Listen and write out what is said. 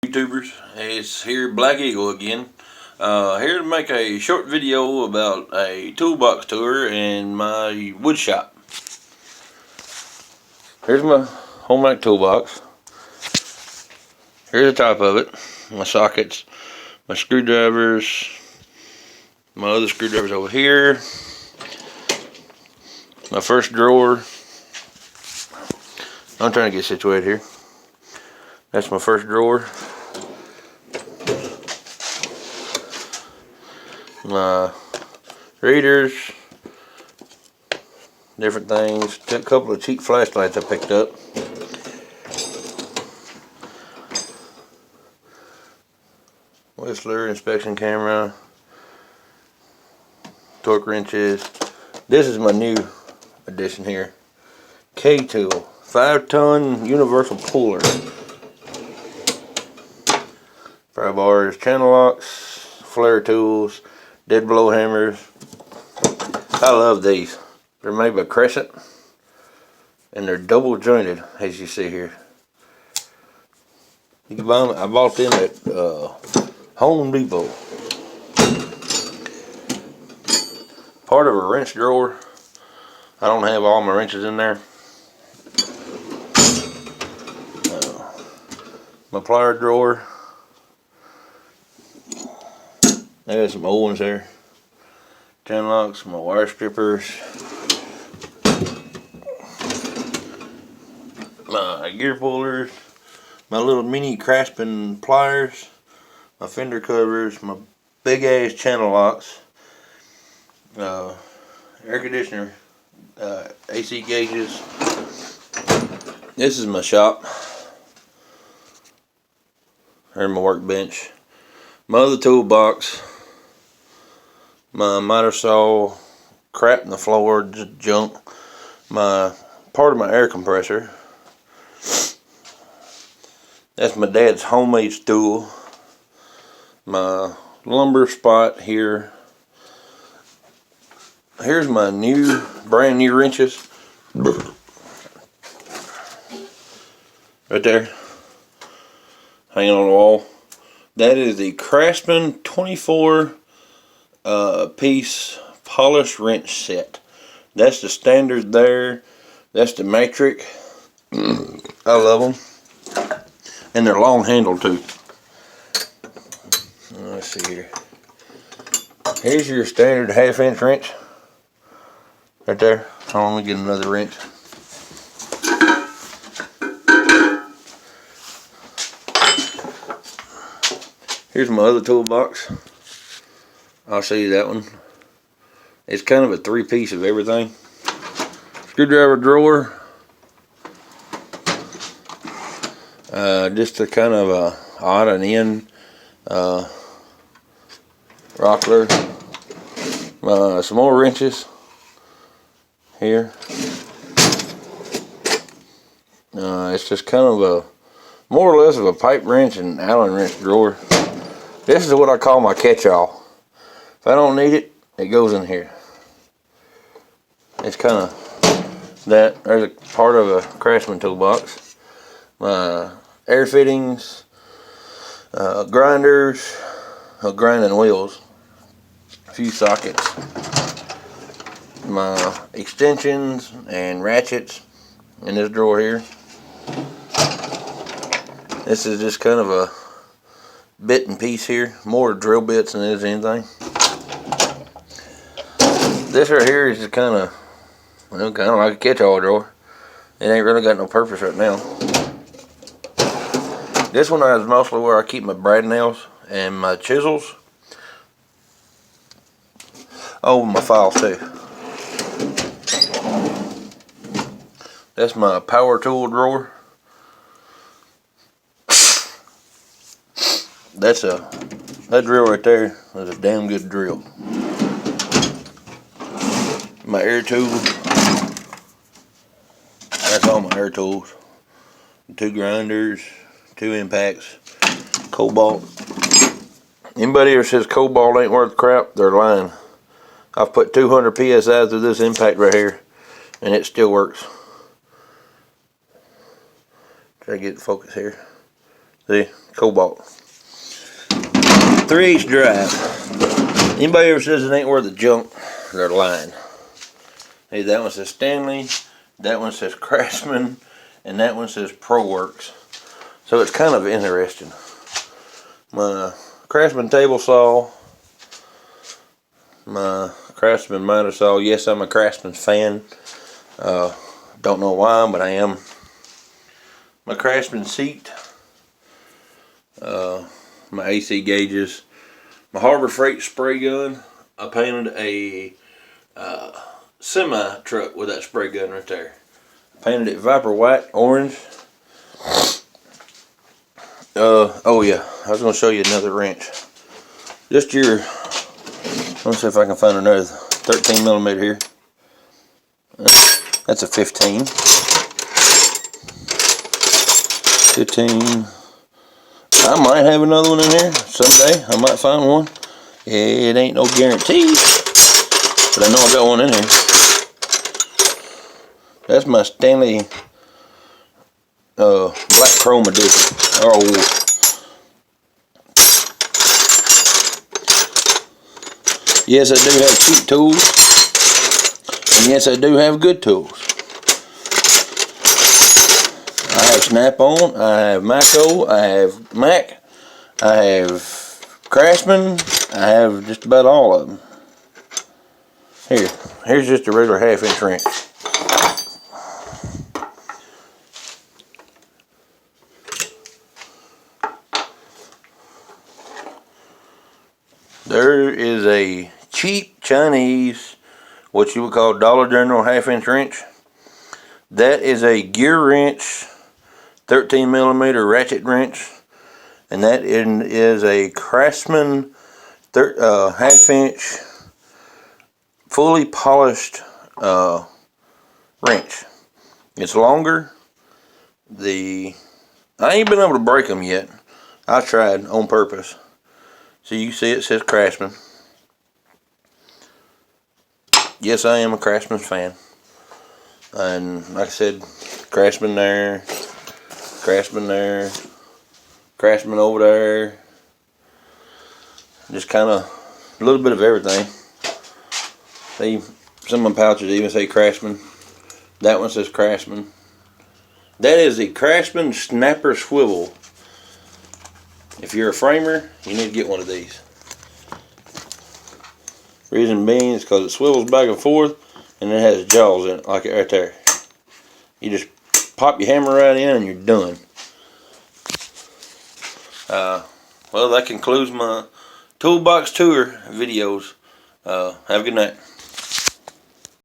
YouTubers, it's here Black Eagle again. Here to make a short video about a toolbox tour in my wood shop. Here's my homemade toolbox. Here's the top of it, my sockets, my screwdrivers, my other screwdrivers over here, my first drawer. I'm trying to get situated here. That's my first drawer. My readers, different things. Took a couple of cheap flashlights I picked up. Whistler inspection camera, torque wrenches. This is my new addition here. K-Tool, 5-ton universal puller. 5 bars, channel locks, flare tools, dead blow hammers. I love these. They're made by Crescent and they're double jointed, as you see here. You can buy them. I bought them at Home Depot. Part of a wrench drawer. I don't have all my wrenches in there. My plier drawer. I got some old ones there. Channel locks, my wire strippers, my gear pullers, my little mini Craftsman pliers, my fender covers, my big ass channel locks, air conditioner, AC gauges. This is my shop. Here's my workbench. My other toolbox. My miter saw, crap in the floor, just junk. My part of my air compressor. That's my dad's homemade stool. My lumber spot here. Here's my brand new wrenches. Right there. Hanging on the wall. That is the Craftsman 24 piece polish wrench set. That's the standard there. That's the metric. I love them. And they're long handled too. Let's see here. Here's your standard 1/2-inch wrench. Right there. Hold on, let me get another wrench. Here's my other toolbox. I'll show you that one. It's kind of a 3-piece of everything. Screwdriver drawer. Just a kind of a odd and end rockler. Some more wrenches here. It's just kind of a more or less of a pipe wrench and Allen wrench drawer. This is what I call my catch-all. If I don't need it, it goes in here. It's kind of that. There's a part of a Craftsman toolbox. My air fittings, grinders, grinding wheels, a few sockets, my extensions and ratchets in this drawer here. This is just kind of a bit and piece here, more drill bits than it is anything. This right here is just kind of like a catch-all drawer. It ain't really got no purpose right now. This one is mostly where I keep my brad nails and my chisels. Oh, my files too. That's my power tool drawer. That drill right there is a damn good drill. My air tool. That's all my air tools. 2 grinders, 2 impacts, cobalt. Anybody who says cobalt ain't worth crap, they're lying. I've put 200 PSI through this impact right here, and it still works. Try to get the focus here. See, Cobalt. 3/8 drive. Anybody ever says it ain't worth the junk, they're lying. Hey, that one says Stanley, that one says Craftsman, and that one says ProWorks. So it's kind of interesting. My Craftsman table saw, my Craftsman miter saw. Yes, I'm a Craftsman fan. Don't know why, but I am. My Craftsman seat, my AC gauges, my Harbor Freight spray gun. I painted a semi truck with that spray gun right there. I painted it Viper white, orange. Oh yeah, I was gonna show you another wrench. Just your, let me see if I can find another 13 millimeter here. That's a 15. 15. I might have another one in here someday. I might find one. It ain't no guarantee, but I know I got one in here. That's my Stanley Black Chrome Edition. Oh, yes, I do have cheap tools, and yes, I do have good tools. I have Snap-on, I have Mako, I have Mac, I have Craftsman, I have just about all of them. Here's just a regular 1/2 inch wrench. There is a cheap Chinese, what you would call Dollar General 1/2 inch wrench. That is a gear wrench, 13 millimeter ratchet wrench, and that is a Craftsman 1/2 inch fully polished wrench. It's longer. I ain't been able to break them yet. I tried on purpose. So you see it says Craftsman. Yes, I am a Craftsman fan. And like I said, Craftsman there, Craftsman there, Craftsman over there. Just kind of a little bit of everything. See, some of my pouches even say Craftsman. That one says Craftsman. That is the Craftsman Snapper Swivel. If you're a framer, you need to get one of these. Reason being is because it swivels back and forth, and it has jaws in it, like it right there. You just pop your hammer right in and you're done. Well, that concludes my toolbox tour videos. Have a good night.